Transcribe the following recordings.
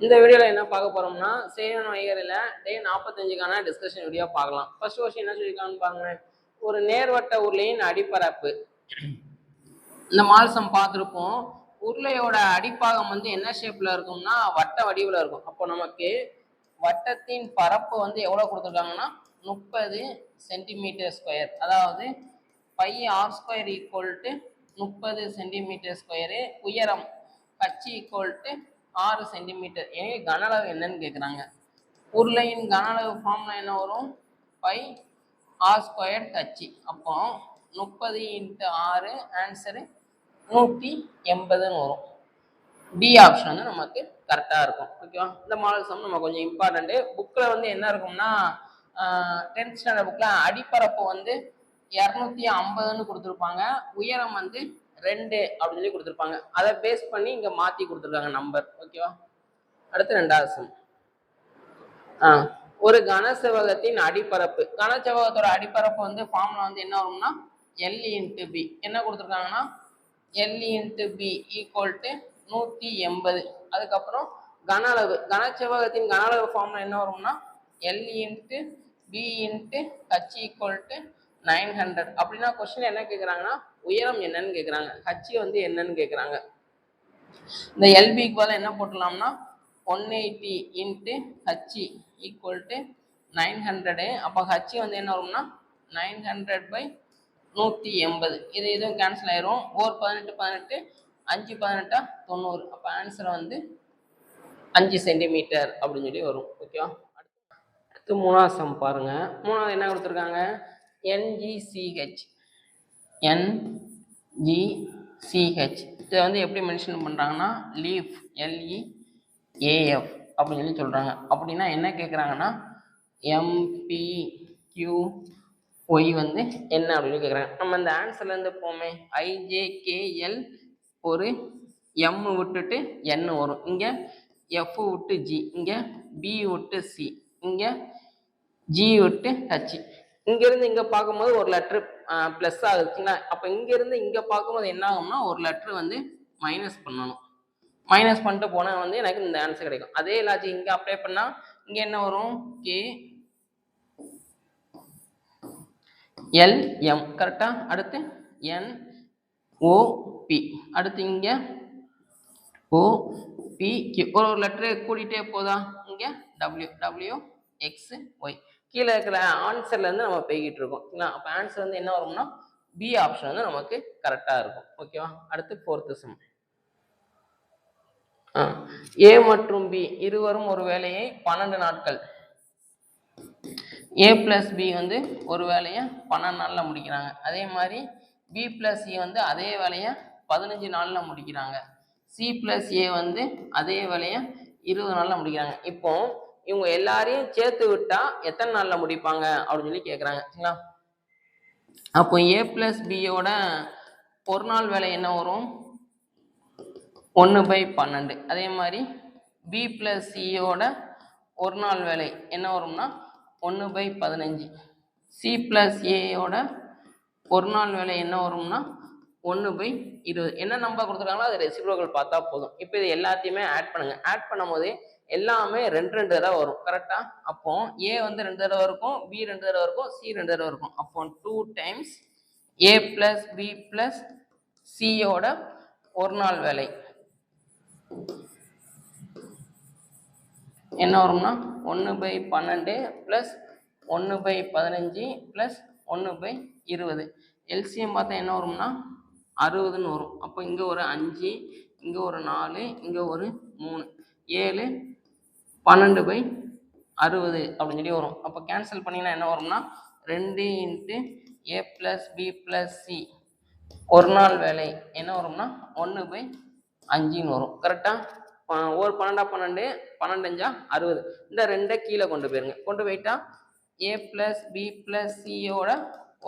இந்த வீடியோவில் என்ன பார்க்க போறோம்னா சேவன் வகைகளில் டே 45க்கான டிஸ்கஷன் வீடியோ பார்க்கலாம். ஃபர்ஸ்ட் கொஸ்டின் என்ன சொல்லியிருக்காங்கன்னு பாருங்க. ஒரு நேர்வட்ட உருளையின் அடிப்பரப்பு. இந்த மால்சம் பார்த்துருப்போம். உருளையோட அடிப்பாகம் வந்து என்ன ஷேப்ல இருக்கும்னா வட்ட வடிவில் இருக்கும். அப்போ நமக்கு வட்டத்தின் பரப்பு வந்து எவ்வளோ கொடுத்துருக்காங்கன்னா 30 சென்டிமீட்டர் ஸ்கொயர். அதாவது pi r square equal to 30 centimetre square. உயரம் ஹச் ஈக்குவல் டு 6 சென்டிமீட்டர். எனவே கன அளவு என்னன்னு கேட்குறாங்க. உருளையின் கன அளவு ஃபார்ம்ல என்ன வரும்? Pi r square H. அப்போ 30 × 6 ஆன்சரு 180ன்னு வரும். டி ஆப்ஷன் வந்து நமக்கு கரெக்டாக இருக்கும். ஓகேவா? இந்த மாடல் சம் நம்ம கொஞ்சம் இம்பார்ட்டண்ட்டு. புக்கில் வந்து என்ன இருக்கும்னா 10th ஸ்டாண்டர்ட் புக்கில் அடிப்பரப்பு வந்து 250ன்னு கொடுத்துருப்பாங்க. உயரம் வந்து 2 அப்படின்னு சொல்லி கொடுத்துருப்பாங்க. அதை பேஸ் பண்ணி இங்கே மாற்றி கொடுத்துருக்காங்க நம்பர். ஓகேவா? அடுத்து 2வது சம். ஒரு கனசெவகத்தின் அடிப்பரப்பு. கனசெவகத்தோட அடிப்பரப்பு வந்து ஃபார்முலா வந்து என்ன வரும்னா L × B. என்ன கொடுத்துருக்காங்கன்னா L × B ஈக்குவல் டு 180. அதுக்கப்புறம் கன அளவு. கனசெவகத்தின் கன அளவு ஃபார்முலா என்ன வரும்னா L × B × H equal to 900. அப்படின்னா கொஸ்டின் என்ன கேட்குறாங்கன்னா உயரம் என்னன்னு கேட்குறாங்க, ஹச் வந்து என்னன்னு கேட்குறாங்க. இந்த எல்பிக்கு பதில் என்ன போட்டுடலாம்னா 180 × H ஈக்குவல் டு 900. அப்போ ஹச் வந்து என்ன வரும்னா 900/180. இது இதுவும் கேன்சல் ஆயிரும். 18 18 5 18 90. அப்போ ஆன்சர் வந்து 5 சென்டிமீட்டர் அப்படின்னு சொல்லி வரும். ஓகேவா? அடுத்து 3வது சம் பாருங்க. 3வது என்ன கொடுத்துருக்காங்க? NGCH. NGCH இதை வந்து எப்படி மென்ஷன் பண்ணுறாங்கன்னா லீஃப் LEAF அப்படின்னு சொல்லி சொல்கிறாங்க. அப்படின்னா என்ன கேட்குறாங்கன்னா MPQY வந்து என்ன அப்படின்னு கேட்குறாங்க. நம்ம இந்த ஆன்சர்லேருந்து போமே IJKL ஒரு M விட்டுட்டு N வரும். இங்கே F விட்டு G, இங்கே B விட்டு C, இங்கே G விட்டு H. இங்கேருந்து இங்கே பார்க்கும்போது ஒரு லெட்ரு ப்ளஸ் ஆகுதுங்களா? அப்போ இங்கேருந்து இங்கே பார்க்கும்போது என்ன ஆகும்னா ஒரு லெட்ரு வந்து மைனஸ் பண்ணணும். மைனஸ் பண்ணிட்டு போனால் வந்து எனக்கு இந்த ஆன்சர் கிடைக்கும். அதே லாஜிக் இங்கே அப்ளை பண்ணால் இங்கே என்ன வரும்? KLM கரெக்டா? அடுத்து NOP. அடுத்து இங்கே OPQ. ஒரு லெட்ரு கூட்டிகிட்டே போதா? இங்கே WXY. கீழே இருக்கிற ஆன்சர்லேருந்து நம்ம போய்கிட்டு இருக்கோம். அப்போ ஆன்சர் வந்து என்ன வரும்னா பி ஆப்ஷன் வந்து நமக்கு கரெக்டாக இருக்கும். ஓகேவா? அடுத்து 4th சம். A மற்றும் B இருவரும் ஒரு வேலையை 12 நாட்கள், A + B வந்து ஒரு வேலையை 12 நாளில் முடிக்கிறாங்க. அதே மாதிரி B + C வந்து அதே வேலையை 15 நாளில் முடிக்கிறாங்க. C + A வந்து அதே வேலையை 20 நாளில் முடிக்கிறாங்க. இப்போ இவங்க எல்லாரையும் சேர்த்து விட்டா எத்தனை நாளில் முடிப்பாங்க அப்படின்னு சொல்லி கேட்குறாங்க. சரிங்களா? அப்போ A + Bயோட ஒரு நாள் வேலை என்ன வரும்? 1/12. அதே மாதிரி B + Cயோட ஒரு நாள் வேலை என்ன வரும்னா 1/15. C + Aயோட ஒரு நாள் வேலை என்ன வரும்னா 1/20. என்ன நம்பர் கொடுத்துருக்காங்களோ அது ரெசிப்ரோக்கல் பார்த்தா போதும். இப்போ இது எல்லாத்தையுமே ஆட் பண்ணுங்க. ஆட் பண்ணும் போது எல்லாமே 2 தடவை வரும். கரெக்டா? அப்போ A வந்து 2 தடவை இருக்கும், B 2 தடவை இருக்கும், C 2 தடவை இருக்கும். அப்போ 2 டைம்ஸ் A + B + Cயோட ஒரு நாள் வேலை என்ன வரும்னா 1/12 + 1/15 + 1/20. எல்சிஎம் பார்த்தா என்ன வரும்னா 60ன்னு வரும். அப்போ இங்கே ஒரு 5, இங்கே ஒரு 4, இங்கே ஒரு 3, 7, 12/60 அப்படின்னு சொல்லி வரும். அப்போ கேன்சல் பண்ணிங்கன்னா என்ன வரும்னா 2 × A + B + C ஒரு நாள் வேலை என்ன வரும்னா 1/5ன்னு வரும். கரெக்டாக? ஒரு 12 12 12 60. இந்த 2 கீழே கொண்டு போயிருங்க. கொண்டு போயிட்டா A + B + Cயோட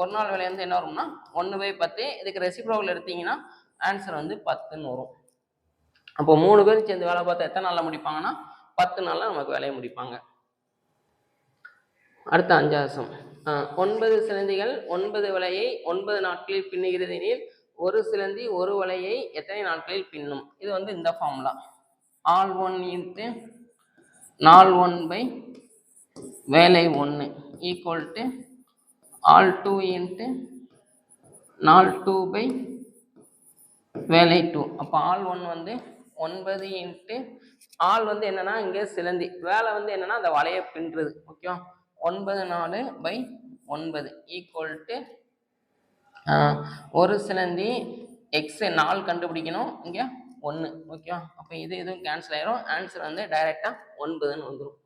ஒரு நாள் வேலை வந்து என்ன வரும்னா 1/10. இதுக்கு ரெசிப்ரோக்கல் எடுத்தீங்கன்னா ஆன்சர் வந்து 10ன்னு வரும். அப்போ 3 பேரும் சேர்ந்து வேலை பார்த்தா எத்தனை நாளில் முடிப்பாங்கன்னா 10 நாளில் நமக்கு வேலையை முடிப்பாங்க. அடுத்த 5வது சம். 9 சிலந்திகள் 9 வலையை 9 நாட்களில் பின்னுகிறது எனில் ஒரு சிலந்தி ஒரு வலையை எத்தனை நாட்களில் பின்னும்? இது வந்து இந்த ஃபார்முலா ஆல் 1 இன்ட்டு நால் 1 பை வேலை 1 ஈக்குவல் டு ஆல் 2 இன்ட்டு நால் 2 பை வேலை 2. அப்போ ஆல் 1 வந்து 9 இன்ட்டு ஆல் வந்து என்னன்னா இங்கே சிலந்தி, வேலை வந்து என்னன்னா அந்த வலையை பின்னுறது. ஓகேவா? 9 4 பை 9 ஈக்குவல் டு ஒரு சிலந்தி எக்ஸ் 4 கண்டுபிடிக்கணும், இங்கே 1. ஓகேவா? அப்போ இதுவும் கேன்சல் ஆயிரும். ஆன்சர் வந்து டைரெக்டாக 9ன்னு வந்துடும்.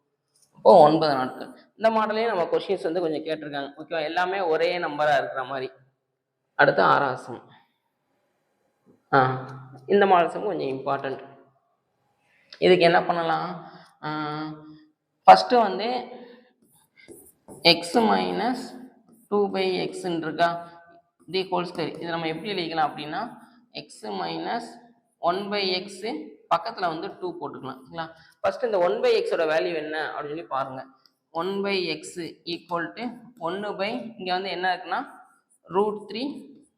அப்போ 9 நாட்கள். இந்த மாடலையும் நம்ம கொஸ்டின்ஸ் வந்து கொஞ்சம் கேட்டிருக்காங்க. ஓகேவா? எல்லாமே ஒரே நம்பராக இருக்கிற மாதிரி. அடுத்து 6ஆம் சம். இந்த மாடல் சம் கொஞ்சம் இம்பார்ட்டன்ட். இதுக்கு என்ன பண்ணலாம்? ஃபஸ்ட்டு வந்து எக்ஸ் மைனஸ் 2 பை எக்ஸ்ன்னு இருக்கா, தி ஹோல் ஸ்கொயர். இது நம்ம எப்படி எழுதிக்கலாம் அப்படின்னா எக்ஸ் மைனஸ் 1 பை எக்ஸ் பக்கத்தில் வந்து 2 போட்டுக்கலாம். சரிங்களா? ஃபஸ்ட்டு இந்த 1 பை எக்ஸோட வேல்யூ என்ன அப்படின்னு சொல்லி பாருங்கள். 1 by X equal to 1 by இங்கே வந்து என்ன இருக்குன்னா √3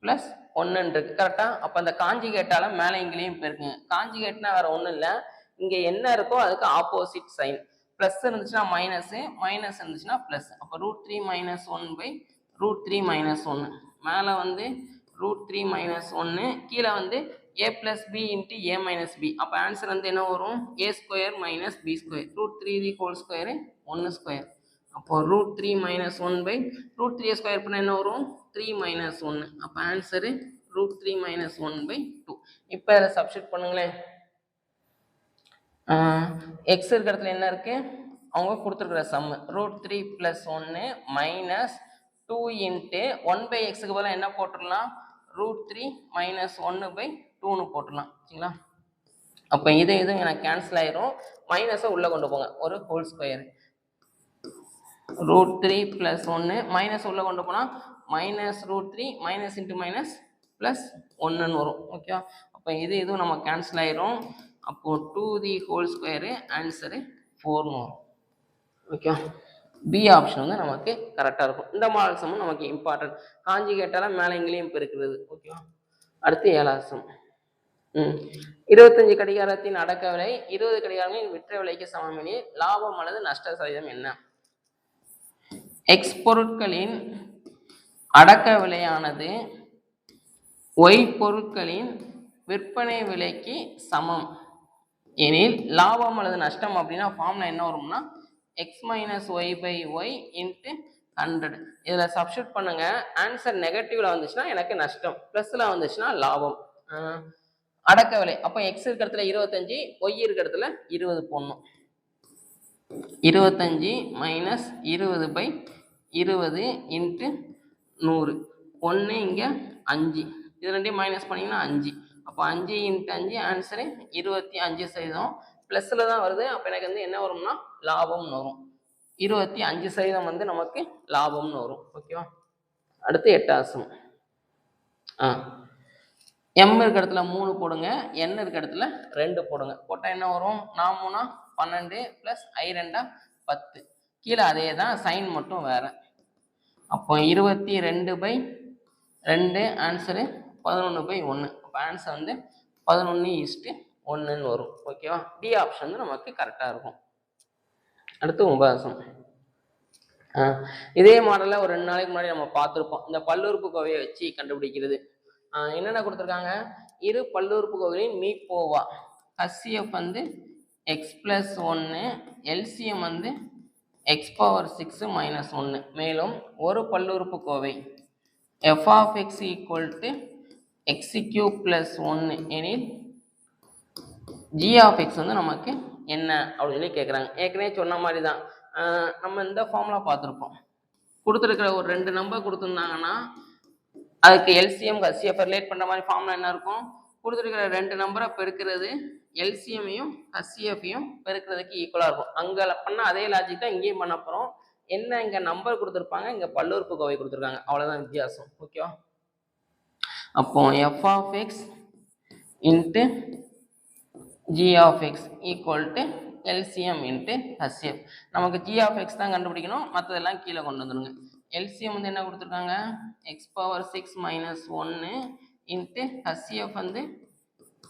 ப்ளஸ் 1 இருக்கு. கரெக்டாக? அப்போ அந்த காஞ்சிகேட்டால மேலே இங்கேயும் போயிருக்குங்க. காஞ்சிகேட்னா வேறு ஒன்றும் இல்லை, இங்கே என்ன இருக்கோ அதுக்கு ஆப்போசிட் சைன். ப்ளஸ் இருந்துச்சுன்னா மைனஸு, மைனஸ் இருந்துச்சுன்னா ப்ளஸ். அப்போ √3 மைனஸ் 1 பை √3 மைனஸ் 1. மேலே வந்து √3 மைனஸ் 1, கீழே வந்து a plus B into a minus B. அப்போ ஆன்சர் வந்து என்ன வரும்? a square minus B square. √3 the whole square 1 square. அப்போ √3 மைனஸ் 1 பை √3 ஸ்கொயர் பண்ணால் என்ன வரும்? 3 மைனஸ் 1. அப்போ ஆன்சரு √3 மைனஸ் 1 பை 2. இப்போ அதை சப்ஸ்டிட் பண்ணுங்களேன். எக்ஸ் இருக்கிற இடத்துல என்ன இருக்கு? அவங்க கொடுத்துருக்குற சம்மு √3 ப்ளஸ் 1 மைனஸ் 2 இன்ட்டு 1 பை எக்ஸுக்கு பதிலாக என்ன போட்டுடலாம்? √3 மைனஸ் 1 பை 2ன்னு போட்டுடலாம். சரிங்களா? அப்போ இது எனக்கு கேன்சல் ஆயிரும். மைனஸை உள்ளே கொண்டு போங்க, ஒரு ஹோல் ஸ்கொயர். √3 ப்ளஸ் 1 மைனஸ் உள்ளே கொண்டு போனால் minus √3 minus into minus plus 1ன்னு வரும். ஓகே? அப்போ இதுவும் நம்ம கேன்சல் ஆயிரும். அப்போது 2 தி ஹோல் ஸ்கொயரு ஆன்சரு 4ன்னு வரும். ஓகே? பி ஆப்ஷன் வந்து நமக்கு கரெக்டாக இருக்கும். இந்த மாடல் சம்மும் நமக்கு இம்பார்ட்டன்ட். காஞ்சிகேட்டால மேலே இங்கேயும் பெருக்கிறது. ஓகேவா? அடுத்து 7ஆம் சம். 25 கடிகாரத்தின் அடக்க விலை 20 கடிகாரங்களின் விற்ற விலைக்கு சமம் எனில் லாபம் அல்லது நஷ்ட சதவீதம் என்ன? எக்ஸ் பொருட்களின் அடக்க விலையானது ஒய் பொருட்களின் விற்பனை விலைக்கு சமம் எனில் லாபம் அல்லது நஷ்டம் அப்படின்னா ஃபார்முலா என்ன வரும்னா X minus Y by Y into 100. இதில் சப்ஸ்டியூட் பண்ணுங்க. ஆன்சர் நெகட்டிவ்ல வந்துச்சுன்னா எனக்கு நஷ்டம், ப்ளஸ்ல வந்துச்சுன்னா லாபம். அடக்க விலை அப்போ எக்ஸ் இருக்கிற இடத்துல 25, ஒய் இருக்கிற இடத்துல 20 போடணும். 25 மைனஸ் 20 பை 20 இன்ட்டு 100. 1 இங்கே 5, இது ரெண்டையும் மைனஸ் பண்ணிங்கன்னா 5. அப்போ 5 இன்ட்டு 5 ஆன்சரு 25%. ப்ளஸில் தான் வருது. அப்போ எனக்கு வந்து என்ன வரும்னா லாபம்னு வரும். 25% வந்து நமக்கு லாபம்னு வரும். ஓகேவா? அடுத்து 8ஆம் சம். எம் இருக்க இடத்துல 3 போடுங்க, என் இருக்க இடத்துல 2 போடுங்க. போட்டால் என்ன வரும்? 4 3 12 ப்ளஸ் I 2 10. கீழே அதே தான், சைன் மட்டும் வேறு. அப்போ 22 பை 2 ஆன்சரு 11 பை 1. அப்போ ஆன்சர் வந்து 11:1ன்னு வரும். ஓகேவா? டி ஆப்ஷன் வந்து நமக்கு கரெக்டாக இருக்கும். அடுத்து 9ஆம் சம். இதே மாடலில் ஒரு 2 நாளைக்கு முன்னாடி நம்ம பார்த்துருப்போம். இந்த பல்லுறுப்புக்கோவையை வச்சு கண்டுபிடிக்கிறது. என்னென்ன கொடுத்துருக்காங்க? இரு பல்லுறுப்புக்கோவைகளின் மீப்போவா. HCF வந்து எக்ஸ் ப்ளஸ் 1, எல்சிஎம் வந்து எக்ஸ் பவர் 6 மைனஸ் 1. மேலும் ஒரு பல்லுறுப்புக்கோவை f of x equal to X cube plus 1 எனில் g of x வந்து நமக்கு என்ன அப்படின்னு சொல்லி கேட்குறாங்க. ஏற்கனவே சொன்ன மாதிரி தான் நம்ம இந்த ஃபார்முலா பார்த்துருப்போம். கொடுத்துருக்கிற ஒரு 2 நம்பர் கொடுத்துருந்தாங்கன்னா அதுக்கு எல்சிஎம் HCF ரிலேட் பண்ணுற மாதிரி ஃபார்முலா என்ன இருக்கும்? கொடுத்துருக்கிற 2 நம்பரை பெருக்கிறது எல்சிஎம்மையும் HCFையும் பெருக்கிறதுக்கு ஈக்குவலாக இருக்கும். அங்கே பண்ணால் அதே லாஜிக் தான் இங்கேயும் பண்ண போகிறோம். என்ன இங்கே நம்பர் கொடுத்துருப்பாங்க, இங்கே பல்லுறுப்புக்கோவை கொடுத்துருக்காங்க, அவ்வளோதான் வித்தியாசம். ஓகேவா? அப்போ f of x into g of x equal to LCM into HCF. நமக்கு g of x தான் கண்டுபிடிக்கணும், மற்றதெல்லாம் கீழே கொண்டு வந்துடுங்க. LCM வந்து என்ன கொடுத்துருக்காங்க? X power 6 minus 1 into HCF வந்து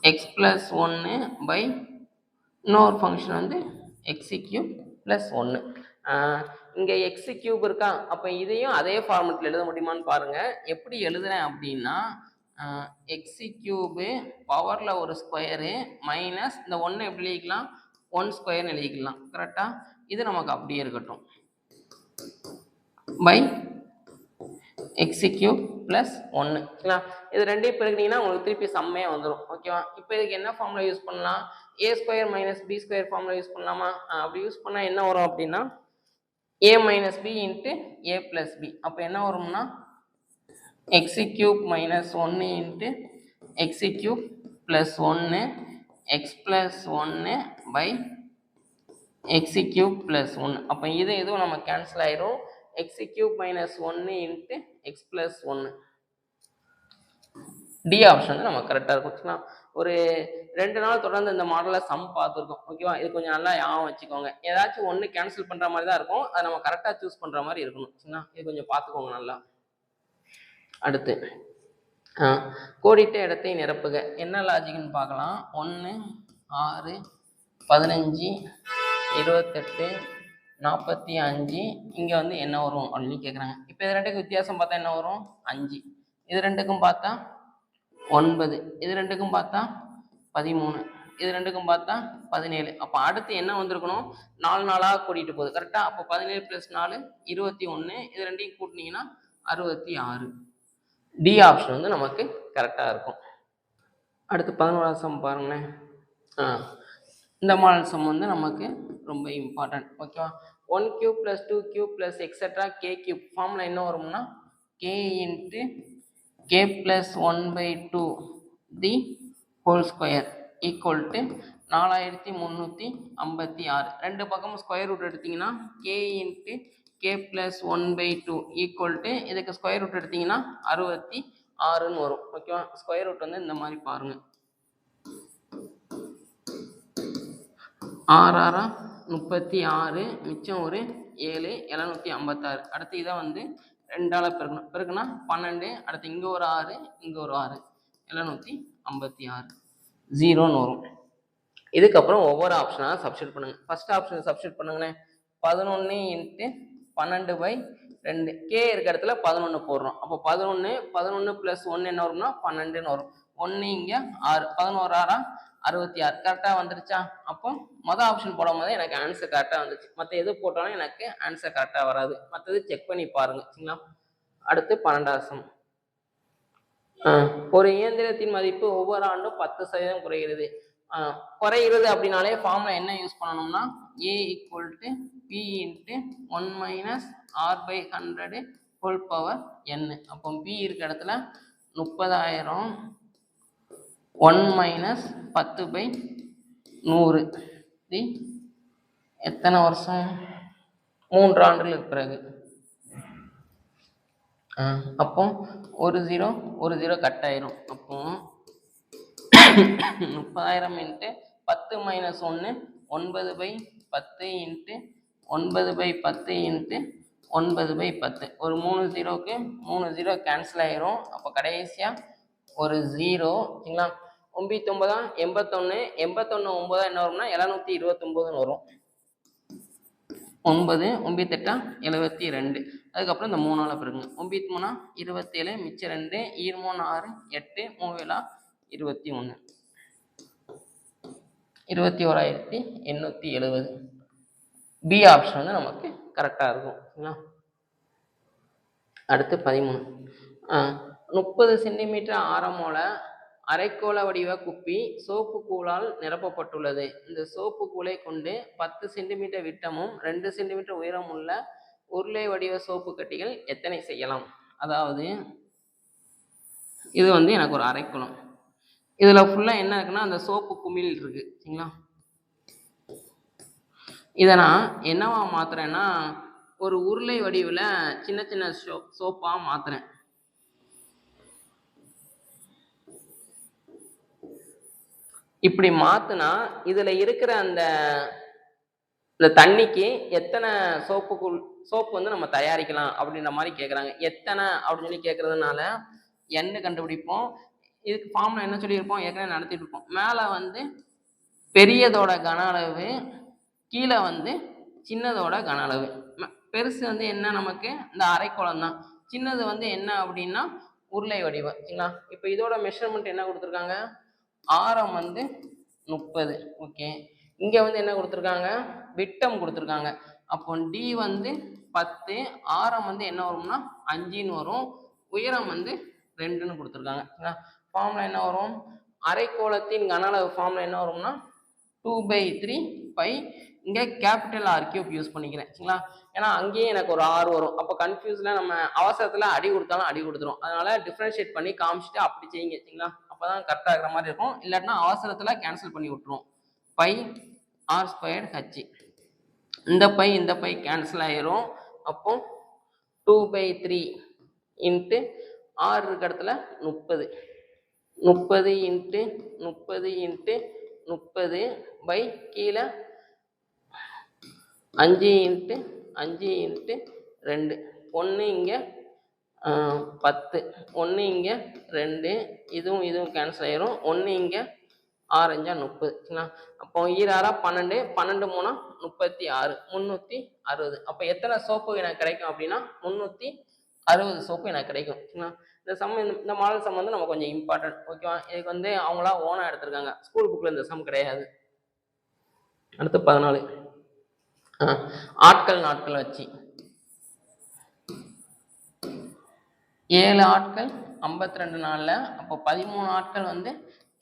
எக்ஸ் ப்ளஸ் 1 பை இன்னொரு ஃபங்க்ஷன் வந்து எக்ஸி கியூப் ப்ளஸ் 1. இங்கே எக்ஸி கியூப் இருக்கா, அப்போ இதையும் அதே ஃபார்மெட்டில் எழுத முடியுமான்னு பாருங்கள். எப்படி எழுதுறேன் அப்படின்னா, எக்ஸி கியூபு பவரில் ஒரு ஸ்கொயரு மைனஸ் இந்த 1 எப்படி எழுதிக்கலாம், 1 ஸ்கொயர்னு எழுதிக்கலாம். கரெக்டாக? இது நமக்கு அப்படியே இருக்கட்டும். By XE cube plus 1. ஓகேங்களா? இது ரெண்டையும் பெருக்கினீங்கன்னா உங்களுக்கு திருப்பி சம்மே வந்துடும். ஓகேவா? இப்போ இதுக்கு என்ன ஃபார்முலா யூஸ் பண்ணலாம், A square minus B square formula use பண்ணலாமா? அப்படி யூஸ் பண்ணால் என்ன வரும் அப்படின்னா, A minus B into A plus B. அப்போ என்ன வரும்னா, x cube minus 1 into x cube plus 1 x plus 1 by XE cube plus 1. அப்போ இது எதுவும் நம்ம கேன்சல் ஆயிரும். X cube minus 1 into x plus 1. D option வந்து நம்ம கரெக்டாக இருக்கும். ஒரு 2 நாள் தொடர்ந்து இந்த மாடலில் சம் பார்த்துருக்கோம். ஓகேவா? இது கொஞ்சம் நல்லா ஞாபகம் வச்சுக்கோங்க. ஏதாச்சும் ஒன்று கேன்சல் பண்ணுற மாதிரி தான் இருக்கும், அதை நம்ம கரெக்டாக சூஸ் பண்ணுற மாதிரி இருக்கணும். சரிங்களா? இது கொஞ்சம் பார்த்துக்கோங்க நல்லா. அடுத்து கோடிட்ட இடத்தை நிரப்புக. என்ன லாஜிக்னு பார்க்கலாம். 1 6 15 28 45. இங்கே வந்து என்ன வரும் அப்படின்னு கேட்குறாங்க. இப்போ இது ரெண்டுக்கும் வித்தியாசம் பார்த்தா என்ன வரும், 5. இது ரெண்டுக்கும் பார்த்தா 9. இது ரெண்டுக்கும் பார்த்தா 13. இது ரெண்டுக்கும் பார்த்தா 17. அப்போ அடுத்து என்ன வந்திருக்கணும், 4 நாளாக கூட்டிகிட்டு போகுது. கரெக்டாக? அப்போ 17 + 4 21. இது ரெண்டையும் கூட்டினீங்கன்னா 66. டி ஆப்ஷன் வந்து நமக்கு கரெக்டாக இருக்கும். அடுத்து 11ஆம் சம் பாருங்களேன். இந்த மாடல் சம் வந்து நமக்கு ரொம்ப இம்பார்ட்டன்ட். ஓகேவா? 1 cube + 2 cube + etcetera K cube. Formula என்ன வரும்னா, K into K + 1/2 the whole square equal to 4356. ரெண்டு பக்கமும் ஸ்கொயர் ரூட் எடுத்தீங்கன்னா K into K + 1/2 equal to இதுக்கு ஸ்கொயர் ரூட் எடுத்தீங்கன்னா 66ன்னு வரும். ஓகேவா? ஸ்கொயர் ரூட் வந்து இந்த மாதிரி பாருங்க. 6 36, மிச்சம் ஒரு 7 756. அடுத்து இதை வந்து 2ஆல் பெருக்கணும். பெருக்குனா 12. அடுத்து இங்கே ஒரு 6, இங்கே ஒரு 6, 756 0ன்னு வரும். இதுக்கப்புறம் ஒவ்வொரு ஆப்ஷனாக சப்ஸ்டியூட் பண்ணுங்க. ஃபர்ஸ்ட் ஆப்ஷன் சப்ஸ்டியூட் பண்ணுங்களேன். 11 × 12/2. கே இருக்க இடத்துல 11 போடுறோம். அப்போ 11 + 1 என்ன வரும்னா 12ன்னு வரும். 1 இங்கே 6, 11 6 66. கரெக்டாக வந்துருச்சா? அப்போ மொதல் ஆப்ஷன் போடும் போது எனக்கு ஆன்சர் கரெக்டாக வந்துச்சு. மற்ற எது போட்டாலும் எனக்கு ஆன்சர் கரெக்டாக வராது. மற்றது செக் பண்ணி பாருங்க. சரிங்களா? அடுத்து 12ஆம் சம். ஒரு இயந்திரத்தின் மதிப்பு ஒவ்வொரு ஆண்டும் 10% குறைகிறது. குறைகிறது அப்படின்னாலே ஃபார்முலா என்ன யூஸ் பண்ணணும்னா, A equal to P into 1 - r/100 whole power n. அப்போ பி இருக்க இடத்துல 30,000 1 - 10/100 எத்தனை வருஷம், 3 ஆண்டுகளுக்கு பிறகு. அப்போ ஒரு 0 கட் ஆயிரும். அப்போ 30,000 × 10 - 1 9/10 × 9/10 × 9/10. ஒரு 3 0க்கு 3 0 கேன்சல் ஆயிரும். அப்போ கடைசியாக ஒரு 0. சரிங்களா? 9 9 81. 81 9 என்ன வரும்னா 729ன்னு வரும். 9 9 8 72. அதுக்கப்புறம் இந்த 3ஆல் பெருக்குங்க. 9 3 27, மிச்சம் 2, 2 3 6 8 3 21. 21,870. பி ஆப்ஷன் வந்து நமக்கு கரெக்டாக இருக்கும். சரிங்களா? அடுத்து 13. 30 சென்டிமீட்டர் ஆரமோல அரைக்கோள வடிவ குப்பி சோப்பு கூழால் நிரப்பப்பட்டுள்ளது. இந்த சோப்பு கூளை கொண்டு 10 சென்டிமீட்டர் விட்டமும் 2 சென்டிமீட்டர் உயரம் உள்ள உருளை வடிவ சோப்பு கட்டிகள் எத்தனை செய்யலாம்? அதாவது இது வந்து எனக்கு ஒரு அரைக்குளம். இதில் ஃபுல்லாக என்ன இருக்குன்னா, அந்த சோப்பு குமிழ் இருக்கு. சரிங்களா? இதை நான் என்னவா மாத்துறேன்னா, ஒரு உருளை வடிவில் சின்ன சின்ன சோப்பாக மாத்துறேன். இப்படி மாத்துனா இதுல இருக்கிற அந்த தண்ணிக்கு எத்தனை சோப்பு வந்து நம்ம தயாரிக்கலாம் அப்படின்ற மாதிரி கேட்குறாங்க. எத்தனை அப்படின்னு சொல்லி கேட்கறதுனால என்ன கண்டுபிடிப்போம். இதுக்கு ஃபார்முலா என்ன சொல்லியிருப்போம், ஏற்கனவே நடத்திட்டு இருப்போம். மேலே வந்து பெரியதோட கன அளவு கீழே வந்து சின்னதோட கன அளவு. பெருசு வந்து என்ன நமக்கு இந்த அரைக்கோளம் தான். சின்னது வந்து என்ன அப்படின்னா உருளை வடிவம். சரிங்களா? இப்போ இதோட மெஷர்மெண்ட் என்ன கொடுத்துருக்காங்க? ஆரம் வந்து 30. ஓகே, இங்கே வந்து என்ன கொடுத்துருக்காங்க? விட்டம் கொடுத்துருக்காங்க. அப்போ டி வந்து 10, ஆரம் வந்து என்ன வரும்னா 5ன்னு வரும், உயரம் வந்து 2ன்னு கொடுத்துருக்காங்க. ஃபார்முலா என்ன வரும்? அரைக்கோளத்தின் கன அளவு ஃபார்முலா என்ன வரும்னா 2/3 பை. இங்கே கேபிட்டல் ஆர் கியூப் யூஸ் பண்ணிக்கிறேன். சரிங்களா? ஏன்னா அங்கேயே எனக்கு ஒரு ஆர் வரும். அப்போ கன்ஃபியூஸில் நம்ம அவசரத்தில் அடி கொடுத்தாலும் அடி கொடுத்துரும். அதனால டிஃப்ரென்ஷியேட் பண்ணி காமிச்சிட்டு அப்படி செய்யுங்க. சரிங்களா? அப்போ தான் கரெக்டாக இருக்கிற மாதிரி இருக்கும். இல்லாட்டினா அவசரத்தில் கேன்சல் பண்ணி விட்டுரும். Pi r squared H. இந்த பை கேன்சல் ஆயிரும். அப்போ 2/3 இன்ட்டு ஆர் இருக்க இடத்துல 30. 30 இன்ட்டு 30 இன்ட்டு 30 பை கீழே 5 இன்ட்டு 5 இன்ட்டு 2. 1 இங்கே 10, 1 இங்கே 2, இதுவும் கேன்சல் ஆயிரும். 1 இங்கே 6 5 30. அப்போ 2 12, 12 3 36, 360. அப்போ எத்தனை சோப்பு எனக்கு கிடைக்கும் அப்படின்னா 360 சோப்பு எனக்கு கிடைக்கும். இந்த சம், இந்த மாடல் சம் வந்து நம்ம கொஞ்சம் இம்பார்ட்டன்ட். ஓகேவா? இதுக்கு வந்து அவங்களா ஓனா எடுத்திருக்காங்க, ஸ்கூல் புக்கில் இந்த சம் கிடையாது. அடுத்து 14 ஆட்கள் நாட்கள் வச்சு 7 ஆட்கள் 52 நாளில். அப்போ 13 ஆட்கள் வந்து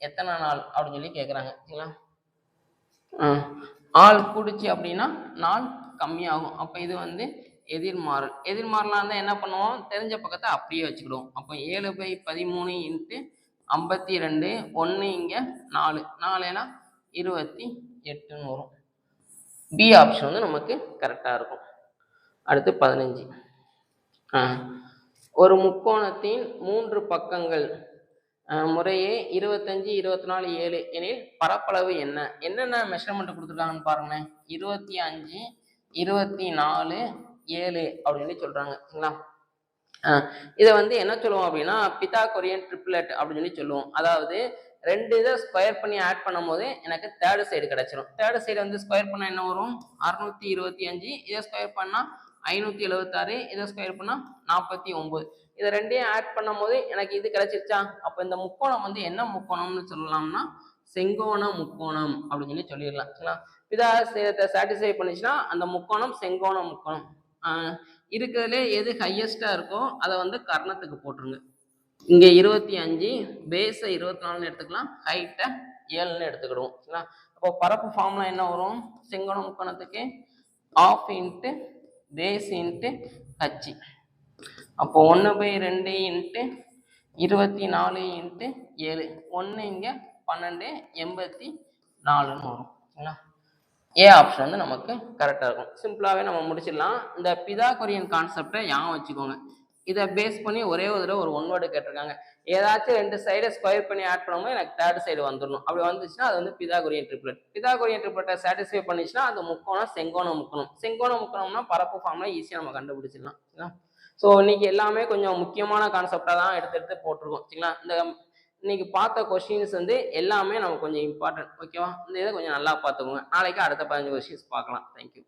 எத்தனை நாள் அப்படின்னு சொல்லி கேட்குறாங்க. சரிங்களா? ஆள் கூடிச்சு அப்படின்னா நாள் கம்மியாகும். அப்போ இது வந்து எதிர்மாறல். எதிர்மாறலாக இருந்தால் என்ன பண்ணுவோம்? தெரிஞ்ச பக்கத்தை அப்படியே வச்சுக்கிடுவோம். அப்போ 7/13 இன்ட்டு 52, 1 இங்கே 4, 4 28ன்னு வரும். பி ஆப்ஷன் வந்து நமக்கு கரெக்டாக இருக்கும். அடுத்து 15 ஒரு முக்கோணத்தின் 3 பக்கங்கள் முறையே 25, 24, 7 எனில் பரப்பளவு என்ன? என்னென்ன மெஷர்மெண்ட் கொடுத்துருக்காங்கன்னு பாருங்களேன். 25, 24, 7 அப்படின்னு சொல்றாங்க. சரிங்களா? இதை வந்து என்ன சொல்லுவோம் அப்படின்னா பித்தாகோரியன் ட்ரிப்ளெட் அப்படின்னு சொல்லி சொல்லுவோம். அதாவது 2 இதை ஸ்கொயர் பண்ணி ஆட் பண்ணும் போது எனக்கு தேர்ட் சைடு கிடைச்சிடும். தேர்ட் சைடு வந்து ஸ்கொயர் பண்ணால் என்ன வரும்? 625. இதை ஸ்கொயர் பண்ணால் 576. இதை ஸ்கொயர் பண்ணால் 49. இதை ரெண்டையும் ஆட் பண்ணும் போது எனக்கு இது கிடைச்சிருச்சா? அப்போ இந்த முக்கோணம் வந்து என்ன முக்கோணம்னு சொல்லலாம்னா செங்கோண முக்கோணம் அப்படின்னு சொல்லி சொல்லிடலாம். சரிங்களா? பிதாகோரியத்தை சாட்டிஸ்ஃபை பண்ணிச்சுன்னா அந்த முக்கோணம் செங்கோண முக்கோணம். இருக்கிறதுல எது ஹையஸ்டா இருக்கோ அதை வந்து கர்ணத்துக்கு போட்டுருங்க. இங்க 25, பேஸை 24ன்னு எடுத்துக்கலாம், ஹைட்டை 7ன்னு எடுத்துக்கிடுவோம். சரிங்களா? அப்போ பரப்பு ஃபார்முலா என்ன வரும்? செங்கோண முக்கோணத்துக்கு ½ இன்ட்டு பேஸ் இன்ட்டு ஹச். அப்போ 1/2 இன்ட்டு 24 இன்ட்டு 7, 1 இங்கே 12, 84ன்னு வரும். சரிங்களா? ஏ ஆப்ஷன் வந்து நமக்கு கரெக்டாக இருக்கும். சிம்பிளாகவே நம்ம முடிச்சிடலாம். இந்த பிதாகோரியன் கான்செப்டை ஞாபகம் வச்சுக்கோங்க. இதை பேஸ் பண்ணி ஒரே ஒரு தடவை ஒரு 1 வேர்டு கேட்டிருக்காங்க. ஏதாச்சும் 2 சைடை ஸ்கொயர் பண்ணி ஆட் பண்ணும்போது எனக்கு தேர்ட் சைடு வந்துடணும். அப்படி வந்துச்சுன்னா அது வந்து பிதாகோரியன் ட்ரிப்ளெட். பிதாகோரியன் ட்ரிப்ளெட்டை சாட்டிஸ்ஃபை பண்ணிச்சுன்னா அது முக்கோணம் செங்கோண முக்கோணம். செங்கோண முக்கோணம்னா பரப்பு ஃபார்ம்ல ஈஸியாக நம்ம கண்டுபிடிச்சிடலாம். ஸோ இன்னைக்கு எல்லாமே கொஞ்சம் முக்கியமான கான்செப்டாக தான் எடுத்து போட்டிருக்கோம். சரிங்களா? இந்த இன்னைக்கு பார்த்த கொஸ்டின்ஸ் வந்து எல்லாமே நமக்கு கொஞ்சம் இம்பார்ட்டன்ட். ஓகேவா? இந்த இதை கொஞ்சம் நல்லா பார்த்துக்கோங்க. நாளைக்கு அடுத்த 15 கொஸ்டின்ஸ் பார்க்கலாம். தேங்க்யூ.